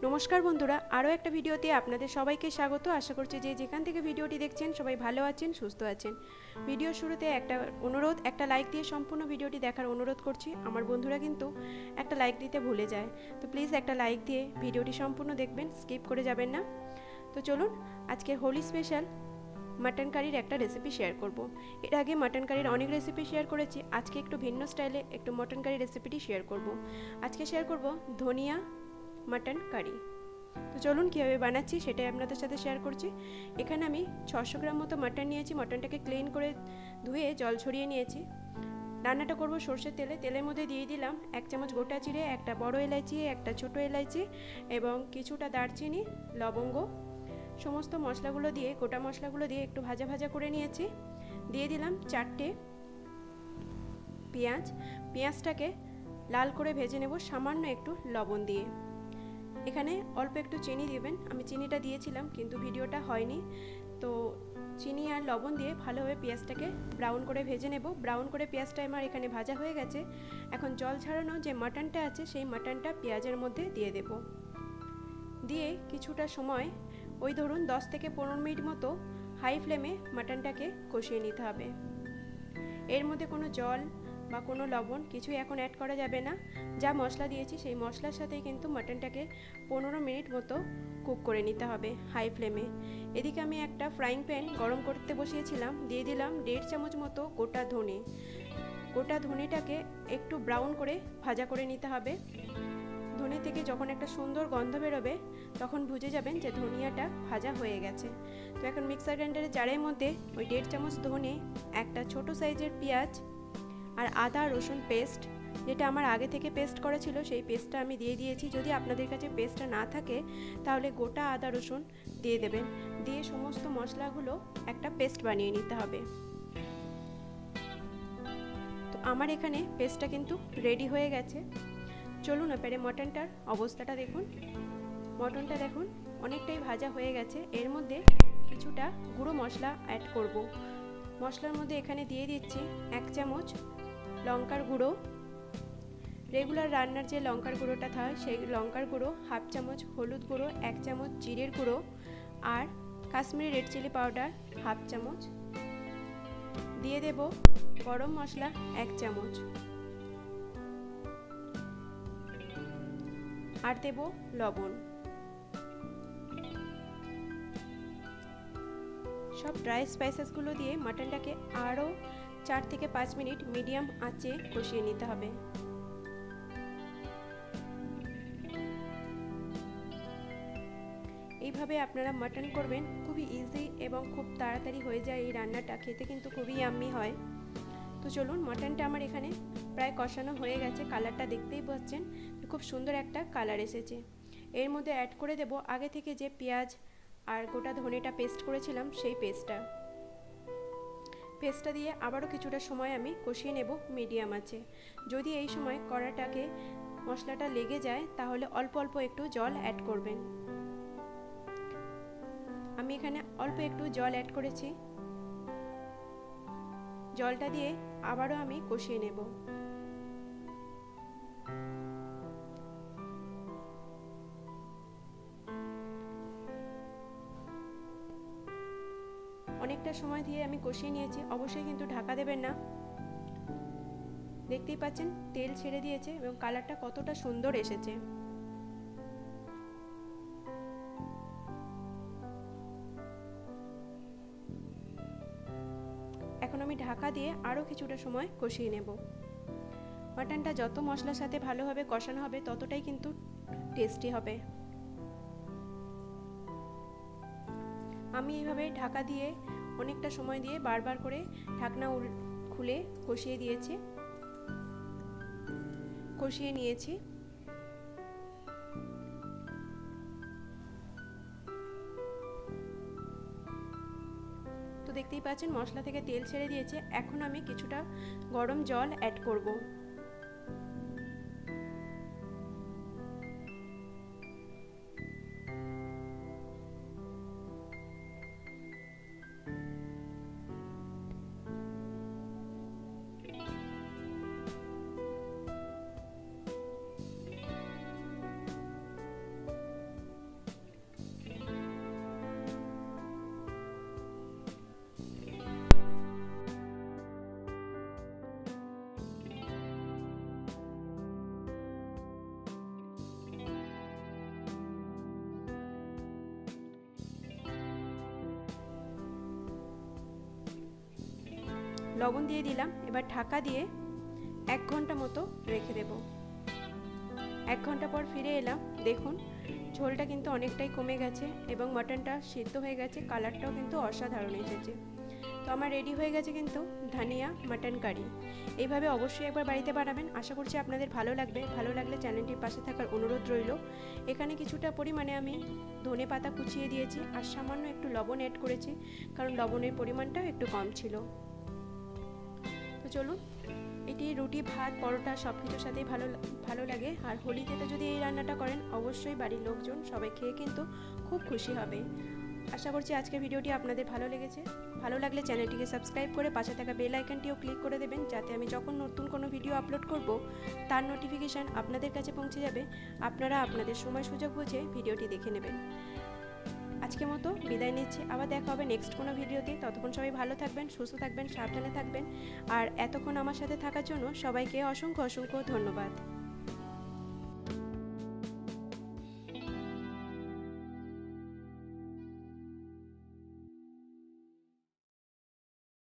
নমস্কার বন্ধুরা, আরও একটা ভিডিওতে আপনাদের সবাইকে স্বাগত। আশা করছি যে যেখান থেকে ভিডিওটি দেখছেন সবাই ভালো আছেন, সুস্থ আছেন। ভিডিওর শুরুতে একটা অনুরোধ, একটা লাইক দিয়ে সম্পূর্ণ ভিডিওটি দেখার অনুরোধ করছি। আমার বন্ধুরা কিন্তু একটা লাইক দিতে ভুলে যায়, তো প্লিজ একটা লাইক দিয়ে ভিডিওটি সম্পূর্ণ দেখবেন, স্কিপ করে যাবেন না। তো চলুন আজকে হোলি স্পেশাল মাটন কারির একটা রেসিপি শেয়ার করব। এর আগে মাটন কারির অনেক রেসিপি শেয়ার করেছি, আজকে একটু ভিন্ন স্টাইলে একটু মাটন কারি রেসিপিটি শেয়ার করব। আজকে শেয়ার করব ধনিয়া মাটন কারি। তো চলুন কীভাবে বানাচ্ছি সেটাই আপনাদের সাথে শেয়ার করছি। এখানে আমি 600 গ্রাম মতো মাটন নিয়েছি। মাটনটাকে ক্লিন করে ধুয়ে জল ছড়িয়ে নিয়েছি। রান্নাটা করব সর্ষের তেলে। তেলের মধ্যে দিয়ে দিলাম 1 চামচ গোটা জিরে, একটা বড় এলাচি, একটা ছোট এলাচি এবং কিছুটা দারচিনি, লবঙ্গ। সমস্ত মশলাগুলো দিয়ে, গোটা মশলাগুলো দিয়ে একটু ভাজা ভাজা করে নিয়েছি। দিয়ে দিলাম 4টে পেঁয়াজ। পেঁয়াজটাকে লাল করে ভেজে নেব সামান্য একটু লবণ দিয়ে। এখানে অল্প একটু চিনি দিবেন, আমি চিনিটা দিয়েছিলাম কিন্তু ভিডিওটা হয়নি। তো চিনি আর লবণ দিয়ে ভালোভাবে পেঁয়াজটাকে ব্রাউন করে ভেজে নেব। ব্রাউন করে পেঁয়াজটা আমার এখানে ভাজা হয়ে গেছে। এখন জল ছাড়ানো যে মাটনটা আছে সেই মাটনটা পেঁয়াজের মধ্যে দিয়ে দেব। দিয়ে কিছুটা সময়, ওই ধরুন 10 থেকে 15 মিনিট মতো হাই ফ্লেমে মাটনটাকে কষিয়ে নিতে হবে। এর মধ্যে কোনো জল বা কোনো লবণ কিছুই এখন অ্যাড করা যাবে না। যা মশলা দিয়েছি সেই মশলার সাথেই কিন্তু মাটনটাকে 15 মিনিট মতো কুক করে নিতে হবে হাই ফ্লেমে। এদিকে আমি একটা ফ্রাইং প্যান গরম করতে বসিয়েছিলাম। দিয়ে দিলাম 1.5 চামচ মতো গোটা ধনে। গোটা ধনেটাকে একটু ব্রাউন করে ভাজা করে নিতে হবে। ধনে থেকে যখন একটা সুন্দর গন্ধ বেরোবে তখন বুঝে যাবেন যে ধনিয়াটা ভাজা হয়ে গেছে। তো এখন মিক্সার গ্রাইন্ডারের জারের মধ্যে ওই 1.5 চামচ ধনে, একটা ছোট সাইজের পেঁয়াজ আর আদা রসুন পেস্ট, যেটা আমার আগে থেকে পেস্ট করা ছিল সেই পেস্টটা আমি দিয়ে দিয়েছি। যদি আপনাদের কাছে পেস্টটা না থাকে তাহলে গোটা আদা রসুন দিয়ে দেবেন। দিয়ে সমস্ত মশলাগুলো একটা পেস্ট বানিয়ে নিতে হবে। তো আমার এখানে পেস্টটা কিন্তু রেডি হয়ে গেছে। চলুন এবারে মটনটার অবস্থাটা দেখুন। মটনটা দেখুন অনেকটাই ভাজা হয়ে গেছে। এর মধ্যে কিছুটা গুঁড়ো মশলা অ্যাড করব। মশলার মধ্যে এখানে দিয়ে দিচ্ছি 1 চামচ লঙ্কার গুঁড়ো, রেগুলার রান্নার যে লঙ্কার গুঁড়োটা থাকে সেই লঙ্কার গুঁড়ো, 1/2 চামচ হলুদ গুঁড়ো, 1 চামচ জিরের গুঁড়ো আর কাশ্মীরি রেড চিলি পাউডার 1/2 চামচ। দিয়ে দেব গরম মশলা 1 চামচ আর দেব লবণ। সব ড্রাই স্পাইসেসগুলো দিয়ে মাটনটাকে আরও 4 থেকে 5 মিনিট মিডিয়াম আঁচে কষিয়ে নিতে হবে। এইভাবে আপনারা মাটন করবেন, খুবই ইজি এবং খুব তাড়াতাড়ি হয়ে যায় এই রান্নাটা। খেতে কিন্তু খুবই ইয়াম্মি হয়। তো চলুন, মাটনটা আমার এখানে প্রায় কষানো হয়ে গেছে। কালারটা দেখতেই পাচ্ছেন, খুব সুন্দর একটা কালার এসেছে। এর মধ্যে অ্যাড করে দেব আগে থেকে যে পেঁয়াজ আর গোটা ধনেটা পেস্ট করেছিলাম সেই পেস্টটা দিয়ে আবারও কিছুটা সময় আমি কষিয়ে নেব মিডিয়াম আঁচে। যদি এই সময় কড়াটাকে মশলাটা লেগে যায় তাহলে অল্প অল্প একটু জল অ্যাড করবেন। আমি এখানে অল্প একটু জল অ্যাড করেছি। জলটা দিয়ে আবারও আমি কষিয়ে নেব। অনেকটা সময় দিয়ে আমি কষিয়ে নিয়েছি। অবশ্যই কিন্তু ঢাকা দেবেন না। দেখতেই পাচ্ছেন তেল ছেড়ে দিয়েছে এবং কালারটা কতটা সুন্দর এসেছে। এখন আমি ঢাকা দিয়ে আরও কিছুটা সময় কষিয়ে নেব। মাটনটা যত মশলার সাথে ভালোভাবে কষানো হবে ততটাই কিন্তু টেস্টি হবে। আমি এইভাবে ঢাকা দিয়ে অনেকটা সময় দিয়ে বারবার করে ঢাকনা খুলে কষিয়ে নিয়েছি। তো দেখতেই পাচ্ছেন মশলা থেকে তেল ছেড়ে দিয়েছে। এখন আমি কিছুটা গরম জল অ্যাড করব। লবণ দিয়ে দিলাম। এবার ঢাকা দিয়ে 1 ঘন্টা মতো রেখে দেব। 1 ঘন্টা পর ফিরে এলাম। দেখুন ঝোলটা কিন্তু অনেকটাই কমে গেছে এবং মাটনটা সিদ্ধ হয়ে গেছে, কালারটাও কিন্তু অসাধারণ এসেছে। তো আমার রেডি হয়ে গেছে কিন্তু ধনিয়া মাটন কারি। এইভাবে অবশ্যই একবার বাড়িতে বানাবেন। আশা করছি আপনাদের ভালো লাগবে। ভালো লাগলে চ্যানেলটির পাশে থাকার অনুরোধ রইল। এখানে কিছুটা পরিমাণে আমি ধনে পাতা কুচিয়ে দিয়েছি আর সামান্য একটু লবণ অ্যাড করেছি, কারণ লবণের পরিমাণটাও একটু কম ছিল। তো চলুন, এটি রুটি, ভাত, পরোটা সব কিছুর সাথেই ভালো লাগে। আর হোলিতে তো যদি এই রান্নাটা করেন অবশ্যই বাড়ির লোকজন সবাই খেয়ে কিন্তু খুব খুশি হবে। আশা করছি আজকের ভিডিওটি আপনাদের ভালো লেগেছে। ভালো লাগলে চ্যানেলটিকে সাবস্ক্রাইব করে পাশে থাকা বেল আইকনটিও ক্লিক করে দেবেন, যাতে আমি যখন নতুন কোনো ভিডিও আপলোড করব তার নোটিফিকেশান আপনাদের কাছে পৌঁছে যাবে। আপনারা আপনাদের সময় সুযোগ বুঝে ভিডিওটি দেখে নেবেন। আজকের মতো বিদায় নিচ্ছি। আবার দেখা হবে নেক্সট কোনো ভিডিওতে। ততক্ষণ সবাই ভালো থাকবেন, সুস্থ থাকবেন, সাবধানে থাকবেন। আর এতক্ষণ আমার সাথে থাকার জন্য সবাইকে অসংখ্য ধন্যবাদ।